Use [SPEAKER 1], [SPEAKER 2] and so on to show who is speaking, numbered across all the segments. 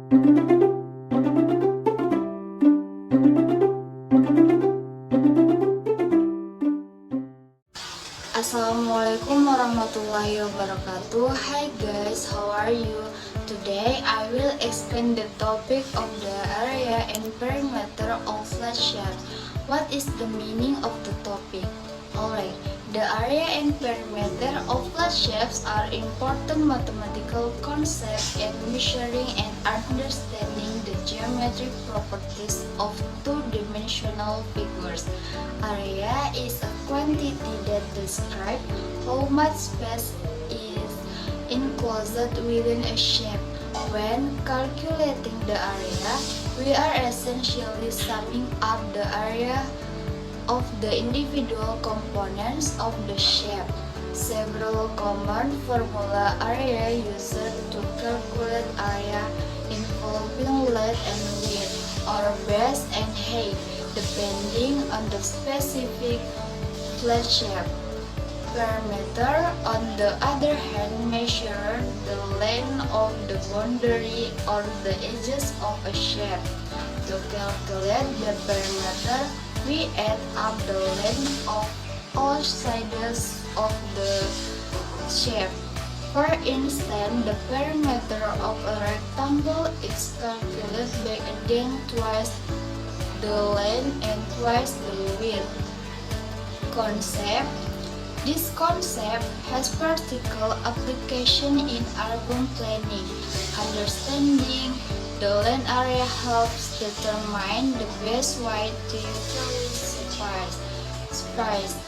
[SPEAKER 1] Assalamualaikum warahmatullahi wabarakatuh. Hi guys, how are you? Today I will explain the topic of the area and perimeter of flat shapes. What is the meaning of the topic? Alright, the area and perimeter of flat shapes are important mathematical concepts in measuring and understanding the geometric properties of two-dimensional figures. Area is a quantity that describes how much space is enclosed within a shape. When calculating the area, we are essentially summing up the area of the individual components of the shape. Several common formula are used to calculate area involving length and width, or base and height, depending on the specific flat shape. Perimeter, on the other hand, measures the length of the boundary or the edges of a shape. To calculate the perimeter, we add up the length of all sides of the shape. For instance, the perimeter of a rectangle is calculated by adding twice the length and twice the width. Concept. This concept has practical application in urban planning. Understanding the land area helps determine the best way to utilize space,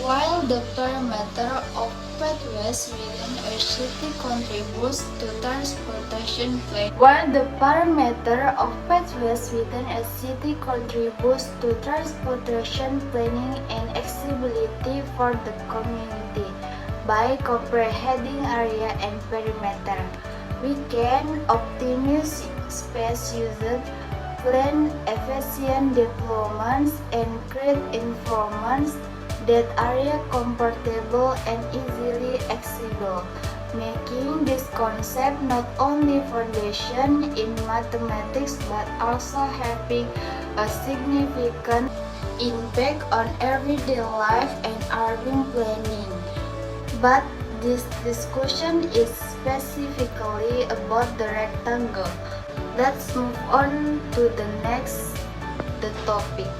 [SPEAKER 1] while the perimeter of pathways within a city contributes to transportation planning. And accessibility for the community. By comprehending area and perimeter, we can optimize space usage, plan efficient developments, and create environments that are comfortable and easily accessible, making this concept not only foundation in mathematics but also having a significant impact on everyday life and urban planning. But this discussion is specifically about the rectangle. Let's move on to the next topic.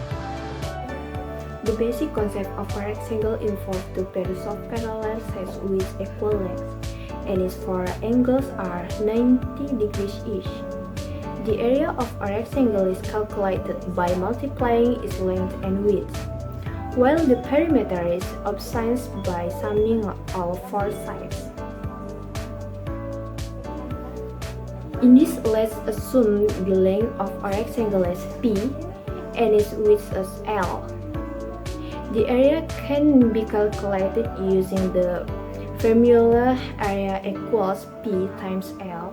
[SPEAKER 2] The basic concept of a rectangle involves two pairs of parallel sides with equal lengths, and its four angles are 90 degrees each. The area of a rectangle is calculated by multiplying its length and width, while the perimeter is obtained by summing all four sides. In this, let's assume the length of a rectangle is P and its width is L. The area can be calculated using the formula area equals P times L,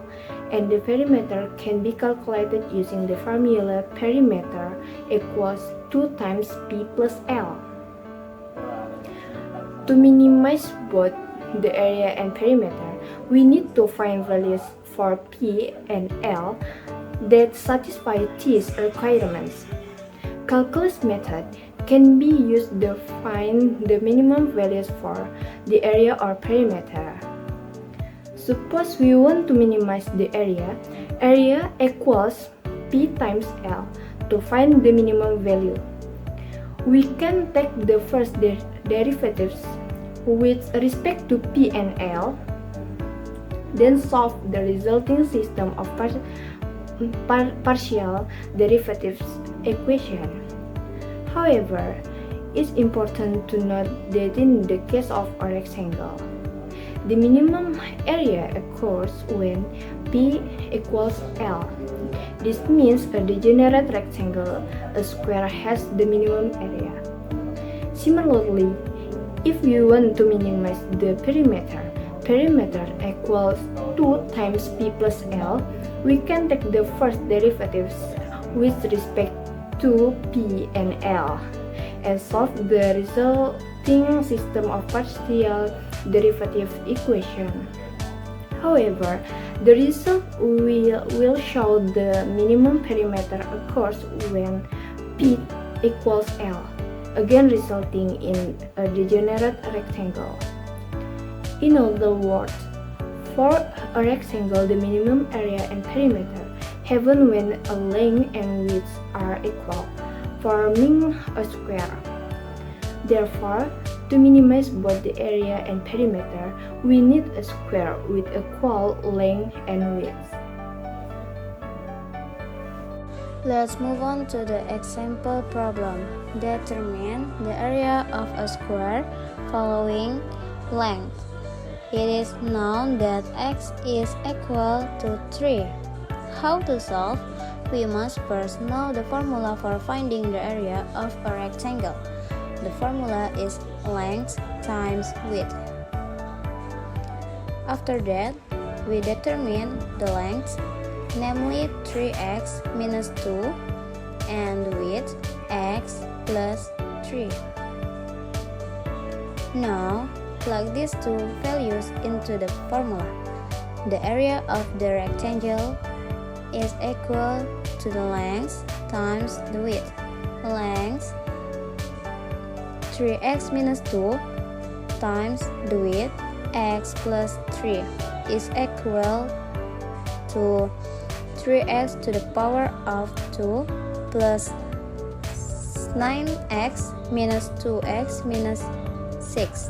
[SPEAKER 2] and the perimeter can be calculated using the formula perimeter equals 2 times P plus L. To minimize both the area and perimeter, we need to find values for P and L that satisfy these requirements. Calculus method can be used to find the minimum values for the area or perimeter. Suppose we want to minimize the area equals P times L to find the minimum value. We can take the first derivatives with respect to P and L, then solve the resulting system of partial derivatives equation. However, it's important to note that in the case of a rectangle, the minimum area occurs when P equals L. This means a degenerate rectangle, a square, has the minimum area. Similarly, if we want to minimize the perimeter equals 2 times P plus L, we can take the first derivatives with respect to P and L and solve the resulting system of partial derivative equation. However, The result will show the minimum perimeter occurs when P equals L, again resulting in a degenerate rectangle. In other words, for a rectangle, the minimum area and perimeter happen when a length and width are equal, forming a square. Therefore, to minimize both the area and perimeter, we need a square with equal length and width.
[SPEAKER 1] Let's move on to the example problem. Determine the area of a square following length. It is known that x is equal to 3. How to solve? We must first know the formula for finding the area of a rectangle. The formula is length times width. After that, we determine the length, namely 3x minus 2, and width x plus 3. Now, plug these two values into the formula. The area of the rectangle is equal to the length times the width. Length 3x minus 2 times the width x plus 3 is equal to 3x to the power of 2 plus 9x minus 2x minus 6.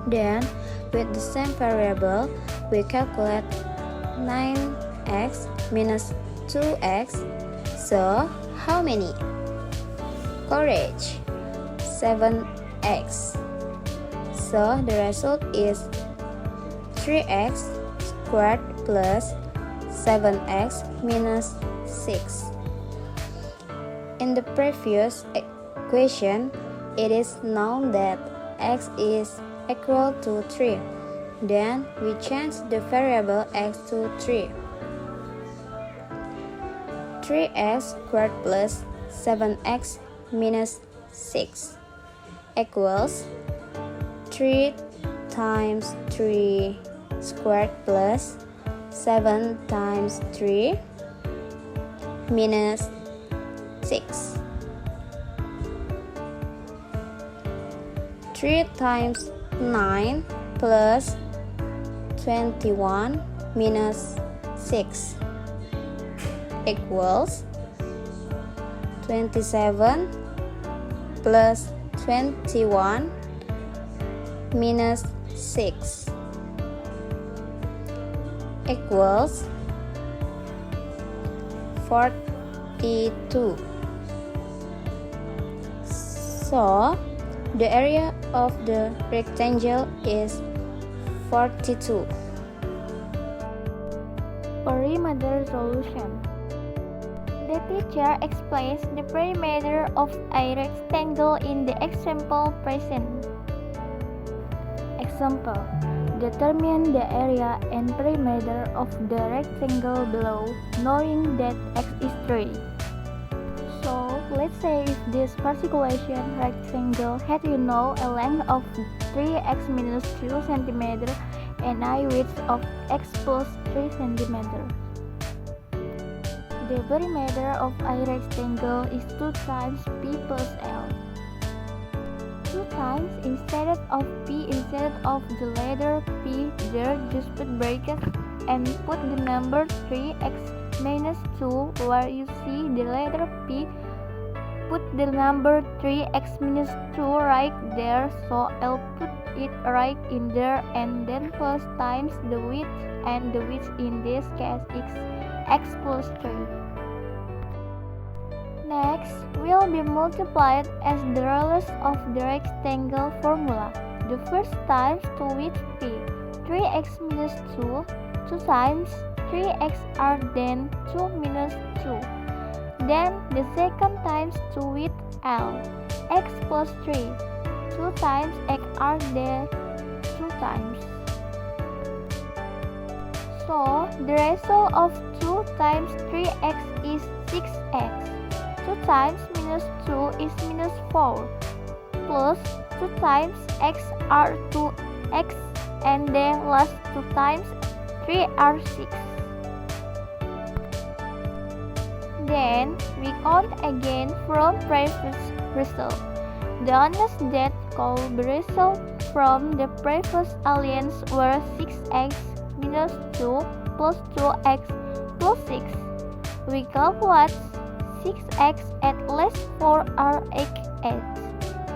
[SPEAKER 1] Then, with the same variable, we calculate 9x minus 2x. So, how many? Courage! 7x. So the result is 3x squared plus 7x minus 6. In the previous equation, it is known that x is equal to 3. Then we change the variable x to 3. 3x squared plus 7x minus 6 equals 3 times 3 squared plus 7 times 3 minus 6. 3 times 9 plus 21 minus 6 equals 27 plus 21 minus 6 equals 42. So, the area of the rectangle is 42.
[SPEAKER 3] Perimeter solution. The teacher explains the perimeter of a rectangle in the example present. Example: determine the area and perimeter of the rectangle below, knowing that x is 3. So, let's say if this particular rectangle had a length of 3x minus 2 cm and a width of x plus 3 cm. The perimeter of a rectangle is 2 times p plus l. 2 times instead of the letter p there, just put brackets and put the number 3x minus 2 where you see the letter p. Put the number 3x minus 2 right there, so I'll put it right in there, and then plus times the width, and the width in this case is x plus 3. Next will be multiplied as the radius of the rectangle formula. The first times 2 with p, 3x minus 2, 2 times 3x are then 2 minus 2. Then the second times 2 with l, x plus 3, 2 times x are then 2 times. So the ratio of 2 times 3x is 6x. 2 times minus 2 is minus 4, plus 2 times x are 2x, and then last 2 times 3 are 6. Then we count again from previous result. The ones that call the result from the previous alliance were 6x minus 2 plus 2x plus 6. We calculate 6x at least 4 are 8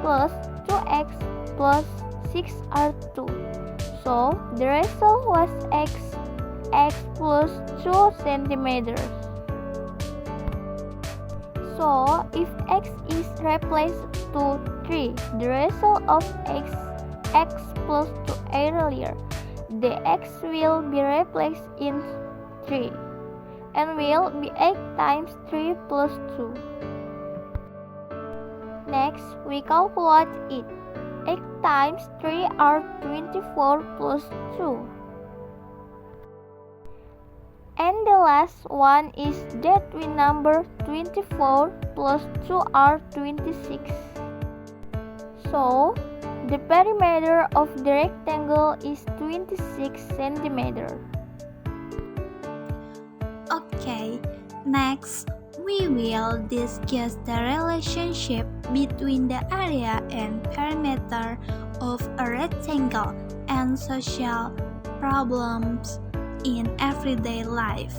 [SPEAKER 3] plus 2x plus 6 are 2. So the result was x plus 2 centimeters. So if x is replaced to 3, the result of x plus 2 earlier, the x will be replaced in 3 and will be 8 times 3 plus 2. Next, we calculate it. 8 times 3 are 24 plus 2. And the last one is that we number 24 plus 2 are 26. So, the perimeter of the rectangle is 26 centimeters.
[SPEAKER 4] Okay, next we will discuss the relationship between the area and perimeter of a rectangle and social problems in everyday life.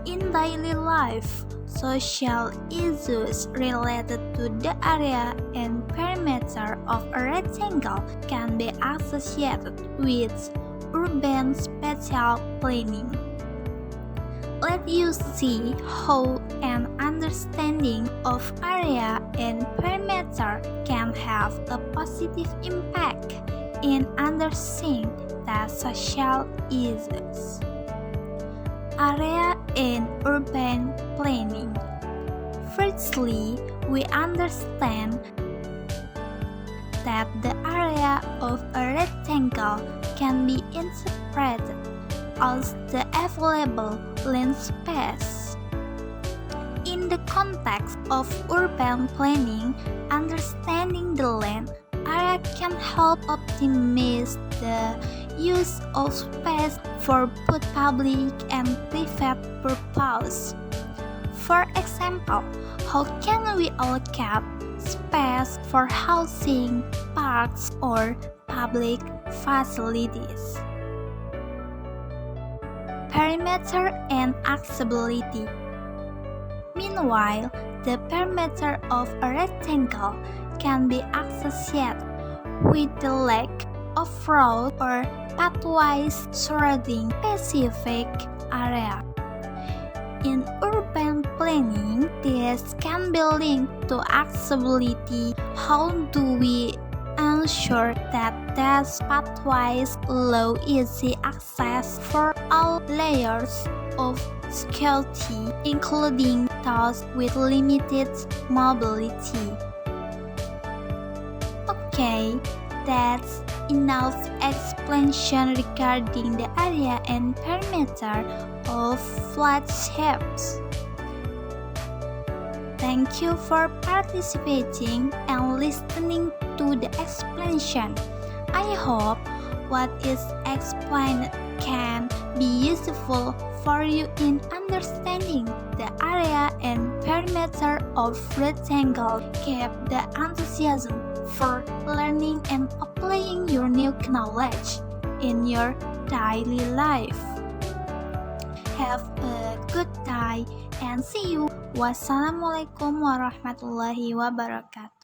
[SPEAKER 4] In daily life, social issues related to the area and perimeter of a rectangle can be associated with urban spatial planning. Let us see how an understanding of area and perimeter can have a positive impact in understanding the social issues. Area and urban planning. Firstly, we understand that the area of a rectangle can be interpreted as the available land space. In the context of urban planning, understanding the land area can help optimize the use of space for both public and private purposes. For example, how can we allocate space for housing, parks, or public facilities? Perimeter and accessibility. Meanwhile, the perimeter of a rectangle can be associated with the lack of road or pathways surrounding specific area. In urban planning, this can be linked to accessibility. How do we ensure that these pathways allow easy access for all layers of society, including those with limited mobility? Okay, that's enough explanation regarding the area and perimeter of flat shapes. Thank you for participating and listening to the explanation. I hope what is explained can be useful for you in understanding the area and perimeter of rectangle. Keep the enthusiasm for learning and applying your new knowledge in your daily life. Have a good day and see you. Wassalamualaikum warahmatullahi wabarakatuh.